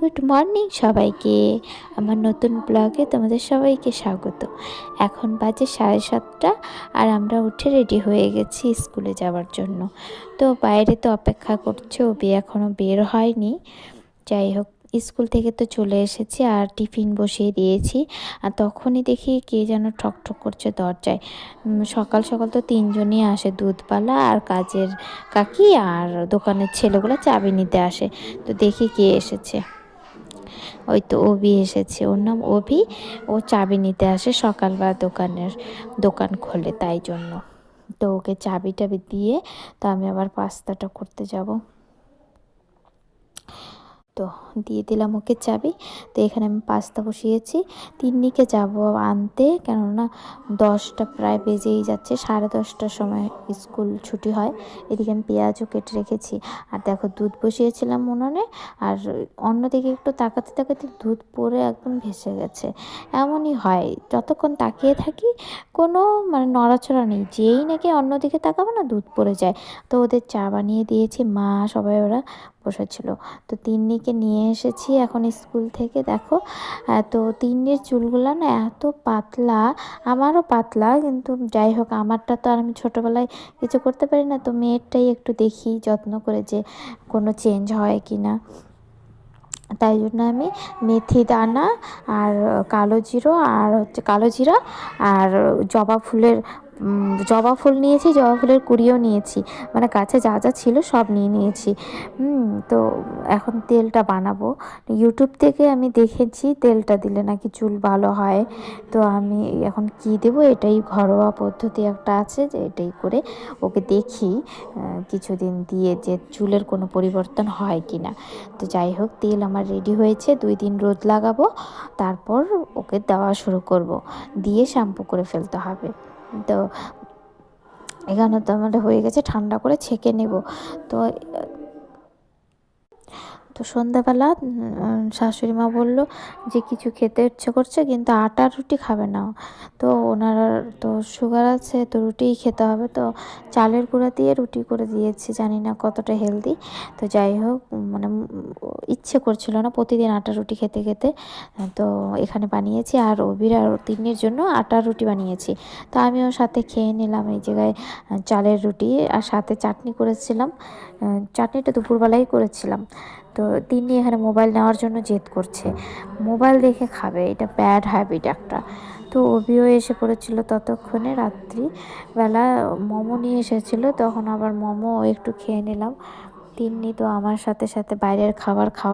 Good morning সবাইকে। আমার নতুন ব্লগে তোমাদের সবাইকে স্বাগত। এখন বাজে 7:30 আর আমরা উঠে রেডি হয়ে গেছি স্কুলে যাওয়ার জন্য। তো বাইরে তো অপেক্ষা করছে, অবি এখনও বের হয়নি। যাই হোক, স্কুল থেকে তো চলে এসেছি আর টিফিন বসিয়ে দিয়েছি। আর তখনই দেখি কে যেন ঠক ঠক করছে দরজায়। সকাল সকাল তো তিনজনই আসে, দুধওয়ালা আর কাজের কাকি আর দোকানের ছেলেগুলো চাবি নিতে আসে। তো দেখি কে এসেছে, ওই তো অভি এসেছে। ওর নাম অভি। ও চাবি নিতে আসে সকালবেলা, দোকান খোলে তাই জন্য। তো ওকে চাবি টাবি দিয়ে তো আমি আবার পাস্তাটা করতে যাব। তো দিয়ে দিলাম ওকে চাবি। তো এখানে আমি পাস্তা বসিয়েছি। তিন্নিকে যাব আনতে, কেননা 10টা প্রায় বেজেই যাচ্ছে। 10:30টার সময় স্কুল ছুটি হয়। এদিকে আমি পেঁয়াজও কেটে রেখেছি। আর দেখো, দুধ বসিয়েছিলাম উনুনে, আর অন্যদিকে একটু তাকাতে তাকাতে দুধ পড়ে একদম ভেসে গেছে। এমনই হয়, যতক্ষণ তাকিয়ে থাকি কোনো নড়াচড়া নেই, যেই নাকি অন্যদিকে তাকাবো না দুধ পড়ে যায়। তো ওদের চা বানিয়ে দিয়েছি, মা সবাই ওরা বসেছিল। তো তিন্নিকে নিয়ে এসেছি এখন স্কুল থেকে। দেখো, তো তিন্নির চুলগুলো না এত পাতলা, আমারও পাতলা, কিন্তু যাই হোক, আমারটা তো আর আমি ছোটোবেলায় কিছু করতে পারি না। তো মেয়েরটাই একটু দেখি যত্ন করে যে কোনো চেঞ্জ হয় কি না। তাই জন্য আমি মেথি দানা আর কালো জিরা আর জবা ফুল নিয়েছি, জবা ফুলের কুড়িও নিয়েছি। গাছে যা যা ছিল সব নিয়ে নিয়েছি। তো এখন তেলটা বানাবো। ইউটিউব থেকে আমি দেখেছি তেলটা দিলে নাকি চুল ভালো হয়। তো আমি এখন কি দেবো, এটাই ঘরোয়া পদ্ধতি একটা আছে, যে এটাই করে ওকে দেখি কিছুদিন দিয়ে যে চুলের কোনো পরিবর্তন হয় কি না। তো যাই হোক, তেল আমার রেডি হয়েছে, 2 দিন রোদ লাগাবো, তারপর ওকে দেওয়া শুরু করব, দিয়ে শ্যাম্পু করে ফেলতে হবে। তো এখানে তো আমার হয়ে গেছে, ঠান্ডা করে ছেঁকে নেব। তো সন্ধ্যাবেলা শাশুড়ি মা বললো যে কিছু খেতে ইচ্ছে করছে, কিন্তু আটার রুটি খাবে না। তো ওনার তো সুগার আছে, তো রুটিই খেতে হবে। তো চালের গুঁড়া দিয়ে রুটি করে দিয়েছি, জানি না কতটা হেলদি। তো যাই হোক, ইচ্ছে করছিল না প্রতিদিন আটার রুটি খেতে খেতে। তো এখানে বানিয়েছি, আর অবির আর তিন্নির জন্য আটার রুটি বানিয়েছি। তো আমিও সাথে খেয়ে নিলাম এই জায়গায় চালের রুটি, আর সাথে চাটনি করেছিলাম। চাটনিটা দুপুরবেলাই করেছিলাম। তো তিনি এখানে মোবাইল নেওয়ার জন্য জেদ করছে, মোবাইল দেখে খাবে, এটা ব্যাড হ্যাবিট একটা। তো অভিও এসে পড়েছিল ততক্ষণে, রাত্রিবেলা মোমো নিয়ে এসেছিলো, তখন আবার মোমো একটু খেয়ে নিলাম। তিন্নি তো আমার সাথে সাথে বাইরের খাবার খাওয়া